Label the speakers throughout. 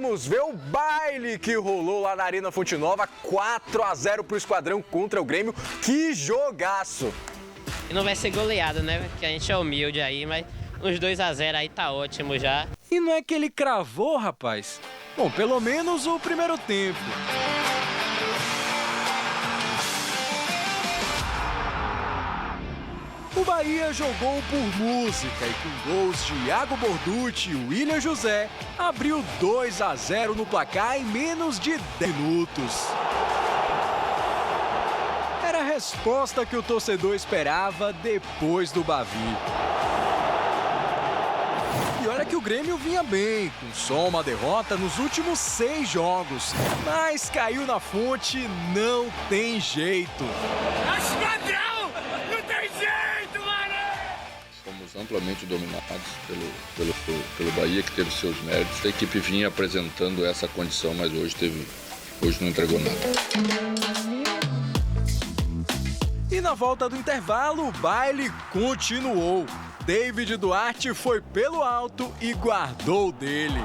Speaker 1: Vamos ver o baile que rolou lá na Arena Fonte Nova, 4-0 pro Esquadrão contra o Grêmio. Que jogaço!
Speaker 2: E não vai ser goleado, né? Porque a gente é humilde aí, mas uns 2-0 aí tá ótimo já.
Speaker 3: E não é que ele cravou, rapaz? Bom, pelo menos o primeiro tempo. O Bahia jogou por música e com gols de Iago Borducci e William José, abriu 2-0 no placar em menos de 10 minutos. Era a resposta que o torcedor esperava depois do Bavi. E olha que o Grêmio vinha bem, com só uma derrota nos últimos 6 jogos. Mas caiu na Fonte, não tem jeito.
Speaker 4: Esquadrão! Não tem jeito, mano!
Speaker 5: Fomos amplamente dominados pelo Bahia, que teve seus méritos. A equipe vinha apresentando essa condição, mas hoje não entregou nada.
Speaker 3: E na volta do intervalo, o baile continuou. David Duarte foi pelo alto e guardou o dele.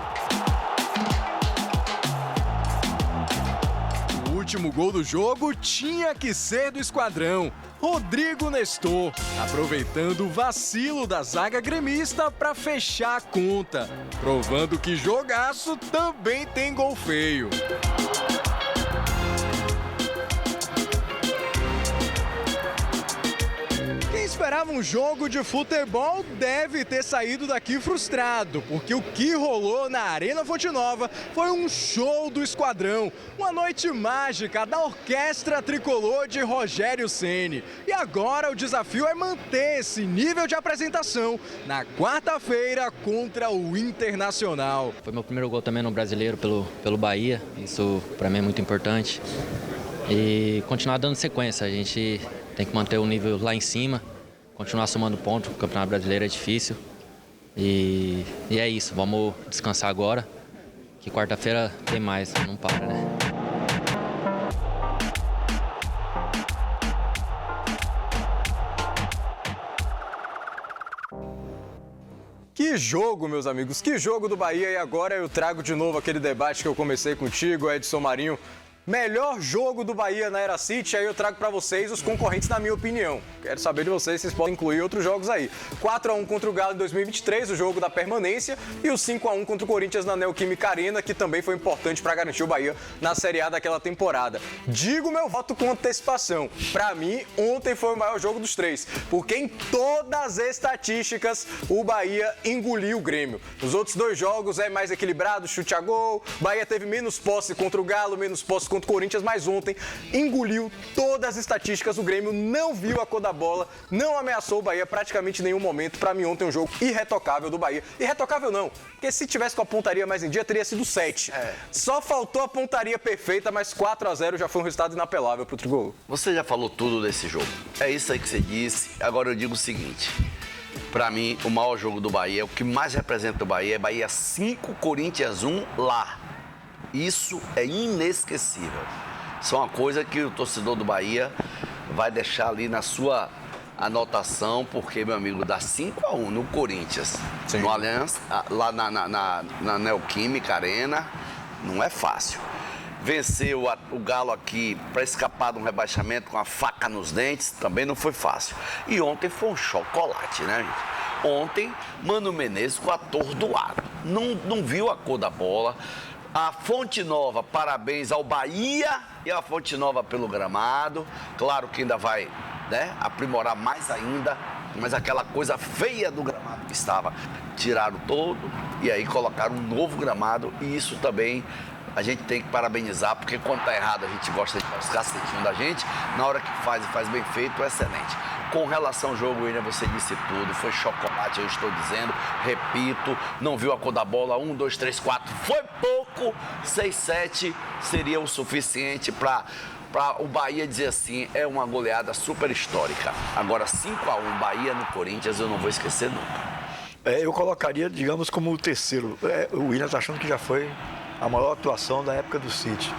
Speaker 3: O último gol do jogo tinha que ser do Esquadrão. Rodrigo Nestor, aproveitando o vacilo da zaga gremista para fechar a conta, provando que jogaço também tem gol feio. Esperava um jogo de futebol, deve ter saído daqui frustrado, porque o que rolou na Arena Fonte Nova foi um show do Esquadrão, uma noite mágica da orquestra tricolor de Rogério Ceni. E agora o desafio é manter esse nível de apresentação na quarta-feira contra o Internacional.
Speaker 6: Foi meu primeiro gol também no Brasileiro pelo Bahia, isso para mim é muito importante. E continuar dando sequência, a gente tem que manter o nível lá em cima. Continuar somando pontos, o Campeonato Brasileiro é difícil. E é isso, vamos descansar agora, que quarta-feira tem mais, não para, né?
Speaker 1: Que jogo, meus amigos, que jogo do Bahia. E agora eu trago de novo aquele debate que eu comecei contigo, Edson Marinho. Melhor jogo do Bahia na Era City, aí eu trago pra vocês os concorrentes na minha opinião. Quero saber de vocês, vocês podem incluir outros jogos aí. 4-1 contra o Galo em 2023, o jogo da permanência, e o 5-1 contra o Corinthians na Neoquímica Arena, que também foi importante pra garantir o Bahia na Série A daquela temporada. Digo meu voto com antecipação. Pra mim, ontem foi o maior jogo dos três, porque em todas as estatísticas o Bahia engoliu o Grêmio. Os outros dois jogos é mais equilibrado, chute a gol, Bahia teve menos posse contra o Galo, menos posse contra o Corinthians, mas ontem engoliu todas as estatísticas. O Grêmio não viu a cor da bola, não ameaçou o Bahia praticamente em nenhum momento. Pra mim, ontem um jogo irretocável do Bahia. Irretocável não, porque se tivesse com a pontaria mais em dia, teria sido 7. Só faltou a pontaria perfeita, mas 4-0 já foi um resultado inapelável pro Tricolor.
Speaker 7: Você já falou tudo desse jogo. É isso aí que você disse. Agora eu digo o seguinte. Pra mim, o maior jogo do Bahia, o que mais representa o Bahia é Bahia 5, Corinthians 1 lá. Isso é inesquecível. Isso é uma coisa que o torcedor do Bahia vai deixar ali na sua anotação, porque, meu amigo, dá 5-1 no Corinthians, sim, no Allianz, lá na Neoquímica Arena, não é fácil. Venceu o Galo aqui para escapar de um rebaixamento com a faca nos dentes, também não foi fácil. E ontem foi um chocolate, né, gente? Ontem, Mano Menezes ficou atordoado, não viu a cor da bola. A Fonte Nova, parabéns ao Bahia e à Fonte Nova pelo gramado. Claro que ainda vai, né, aprimorar mais ainda, mas aquela coisa feia do gramado que estava, tiraram todo e aí colocaram um novo gramado, e isso também a gente tem que parabenizar, porque quando tá errado a gente gosta de dar os cacetinhos da gente, na hora que faz e faz bem feito, é excelente. Com relação ao jogo, William, você disse tudo, foi chocolate, eu estou dizendo, repito, não viu a cor da bola, 1, 2, 3, 4, foi pouco, 6, 7 seria o suficiente para o Bahia dizer assim, é uma goleada super histórica. Agora 5-1 Bahia no Corinthians, eu não vou esquecer nunca.
Speaker 8: Eu colocaria, digamos, como o terceiro. O William está achando que já foi a maior atuação da época do City.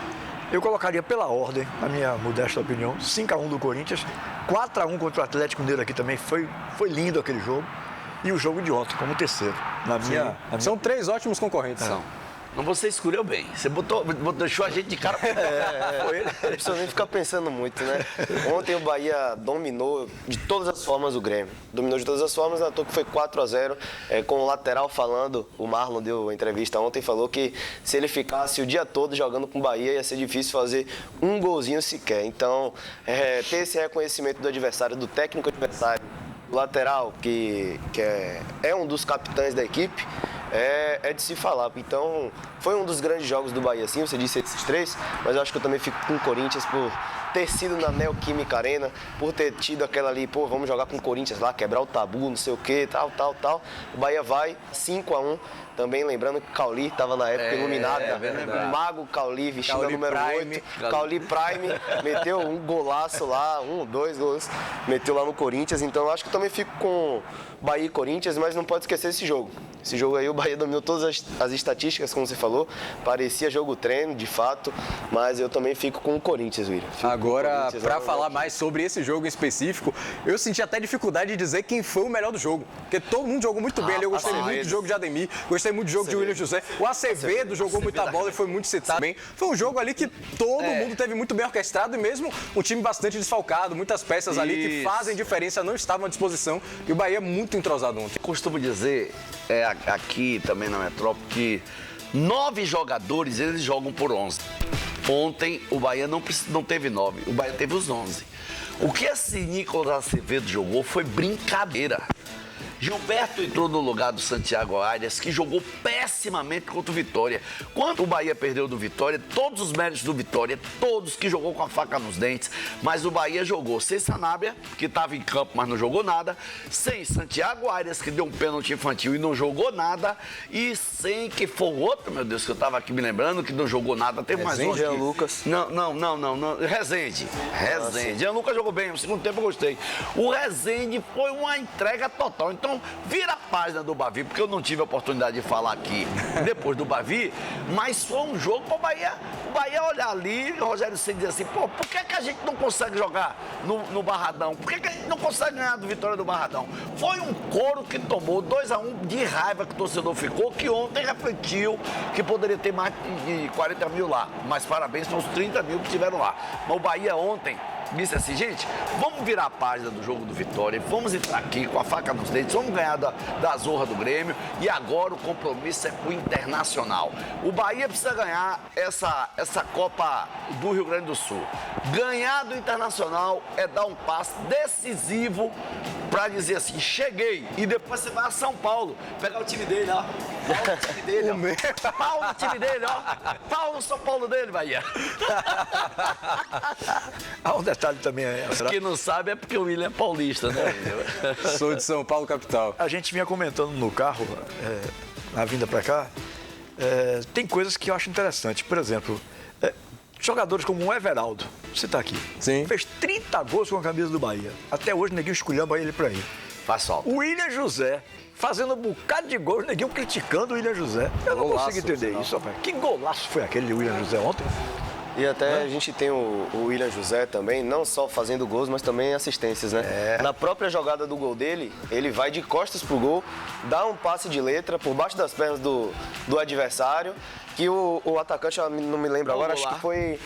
Speaker 8: Eu colocaria pela ordem, na minha modesta opinião, 5-1 do Corinthians, 4-1 contra o Atlético Mineiro aqui também, foi lindo aquele jogo. E o jogo de ontem como terceiro. São
Speaker 1: 3 ótimos concorrentes.
Speaker 7: São. Não, você escolheu bem. Você deixou a gente de cara.
Speaker 9: Não precisa nem ficar pensando muito, né? Ontem o Bahia dominou de todas as formas o Grêmio. Dominou de todas as formas, na toa que foi 4-0. Com o lateral falando, o Marlon deu entrevista ontem, falou que se ele ficasse o dia todo jogando com o Bahia, ia ser difícil fazer um golzinho sequer. Então, ter esse reconhecimento do adversário, do técnico adversário, do lateral, que é um dos capitães da equipe, é de se falar. Então, foi um dos grandes jogos do Bahia, sim, você disse esses 3, mas eu acho que eu também fico com o Corinthians por ter sido na Neoquímica Arena, por ter tido aquela ali, vamos jogar com o Corinthians lá, quebrar o tabu, não sei o que, tal. O Bahia vai 5-1. Também lembrando que Cauli estava na época iluminada. O mago Cauli, vestindo a número 8. Cauli Prime meteu um golaço lá, 2 gols, meteu lá no Corinthians. Então eu acho que eu também fico com Bahia e Corinthians, mas não pode esquecer esse jogo. Esse jogo aí o Bahia dominou todas as estatísticas, como você falou. Parecia jogo treino, de fato, mas eu também fico com o Corinthians, William.
Speaker 1: Agora, para falar mais sobre esse jogo em específico, eu senti até dificuldade de dizer quem foi o melhor do jogo. Porque todo mundo jogou muito bem ali. Eu gostei muito do jogo de Ademir, gostei muito do jogo de William José. O Acevedo jogou muita bola e foi muito citado bem. Foi um jogo ali que todo mundo teve muito bem orquestrado e mesmo um time bastante desfalcado, muitas peças ali que fazem diferença não estavam à disposição e o Bahia muito entrosado ontem.
Speaker 7: Costumo dizer aqui também na Metrópole que 9 jogadores eles jogam por 11. Ontem o Bahia não teve 9, o Bahia teve os 11. O que esse Nicolas Acevedo jogou foi brincadeira. Gilberto entrou no lugar do Santiago Arias, que jogou pessimamente contra o Vitória. Quando o Bahia perdeu do Vitória, todos os méritos do Vitória, todos que jogou com a faca nos dentes, mas o Bahia jogou sem Sanabria, que estava em campo, mas não jogou nada, sem Santiago Arias, que deu um pênalti infantil e não jogou nada, e sem que foi o outro, meu Deus, que eu estava aqui me lembrando, que não jogou nada, teve mais um.
Speaker 9: Jean Lucas.
Speaker 7: Não, Rezende. Jean Lucas jogou bem, no segundo tempo eu gostei. O Rezende foi uma entrega total. Então, vira a página do Bavi, porque eu não tive a oportunidade de falar aqui depois do Bavi, mas foi um jogo para o Bahia olhar ali, o Rogério Ceni dizer assim, por que a gente não consegue jogar no Barradão? Por que a gente não consegue ganhar do Vitória do Barradão? Foi um couro que tomou 2-1 de raiva que o torcedor ficou, que ontem refletiu que poderia ter mais de 40 mil lá, mas parabéns para os 30 mil que tiveram lá. Mas o Bahia ontem disse assim, gente, vamos virar a página do jogo do Vitória, vamos entrar aqui com a faca nos dentes, vamos ganhar da zorra do Grêmio e agora o compromisso é com o Internacional. O Bahia precisa ganhar essa Copa do Rio Grande do Sul. Ganhar do Internacional é dar um passo decisivo para dizer assim, cheguei, e depois você vai a São Paulo, pegar o time dele, ó. Pau no time dele, ó. Pau no time dele, ó. Pau no São Paulo dele, Bahia.
Speaker 8: Há um detalhe também.
Speaker 7: Quem não sabe é porque o William é paulista, né?
Speaker 1: Sou de São Paulo, capital.
Speaker 8: A gente vinha comentando no carro, na vinda para cá, tem coisas que eu acho interessante. Por exemplo, jogadores como o Everaldo, você está aqui.
Speaker 1: Sim.
Speaker 8: Fez 30 gols com a camisa do Bahia. Até hoje, neguinho esculhamba ele por aí.
Speaker 7: Faz falta.
Speaker 8: O William José, fazendo um bocado de gols, neguinho criticando o William José. Eu não consigo entender isso, rapaz. Que golaço foi aquele de William José ontem?
Speaker 9: E até a gente tem o William José também, não só fazendo gols, mas também assistências, né? Na própria jogada do gol dele, ele vai de costas pro gol, dá um passe de letra por baixo das pernas do adversário, que o atacante, eu não me lembro agora, acho que foi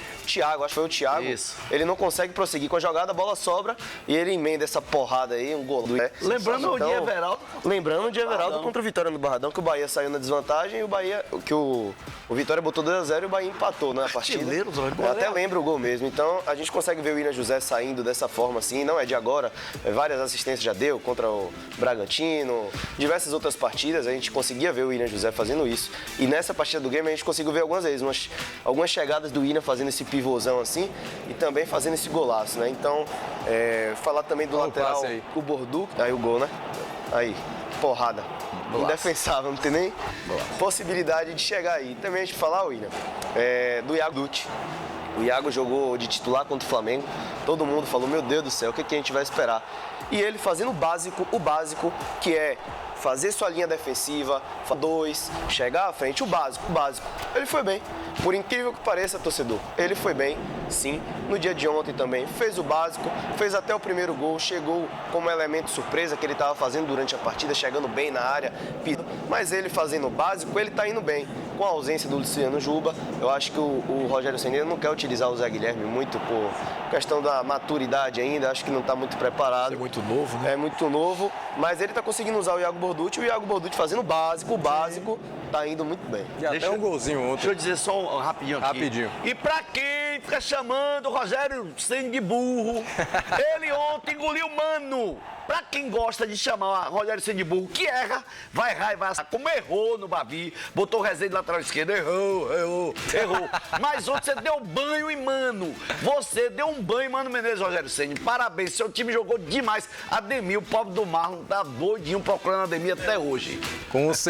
Speaker 9: o Thiago.
Speaker 7: Isso.
Speaker 9: Ele não consegue prosseguir com a jogada, a bola sobra e ele emenda essa porrada aí, um gol.
Speaker 7: Lembrando
Speaker 9: Então,
Speaker 7: o de Everaldo.
Speaker 9: Lembrando o de Everaldo contra o Vitória no Barradão, que o Bahia saiu na desvantagem e o Vitória botou 2-0 e o Bahia empatou na partida. Eu até lembro o gol mesmo. Então a gente consegue ver o William José saindo dessa forma assim, não é de agora. Várias assistências já deu contra o Bragantino, diversas outras partidas a gente conseguia ver o William José fazendo isso. E nessa partida do Grêmio a gente conseguiu ver algumas vezes, algumas chegadas do William fazendo esse pivôzão assim e também fazendo esse golaço, né? Então, falar também do lateral, o Bordu, aí o gol, né? Aí, porrada. Indefensável, não tem nem possibilidade de chegar aí. Também a gente falar, William, do Iago Dutti. O Iago jogou de titular contra o Flamengo. Todo mundo falou, meu Deus do céu, o que a gente vai esperar? E ele fazendo o básico, que é fazer sua linha defensiva, chegar à frente, o básico. Ele foi bem. Por incrível que pareça, torcedor, ele foi bem, sim. No dia de ontem também fez o básico, fez até o primeiro gol, chegou como elemento surpresa que ele estava fazendo durante a partida, chegando bem na área, mas ele fazendo o básico, ele está indo bem. com a ausência do Luciano Juba, eu acho que o Rogério Ceni não quer utilizar o Zé Guilherme muito por questão da maturidade ainda, acho que não está muito preparado.
Speaker 8: É muito novo, né?
Speaker 9: É muito novo, mas ele está conseguindo usar o Iago Borducci, e o Iago Borducci fazendo o básico, tá indo muito bem.
Speaker 1: E até um golzinho ontem.
Speaker 7: Deixa eu dizer só rapidinho aqui.
Speaker 1: Rapidinho.
Speaker 7: E pra quem fica chamando o Rogério Ceni de burro, ele ontem engoliu o Mano. Pra quem gosta de chamar o Rogério Ceni de burro, que erra, vai errar e vai assar. Como errou no Bavi, botou o Rezende de lateral esquerdo, errou. Mas ontem você deu banho em Mano. Você deu um banho em Mano Menezes, Rogério Ceni. Parabéns, seu time jogou demais. Ademir, o pobre do Marlon, tá doidinho procurando Ademir até hoje.
Speaker 1: Com certeza.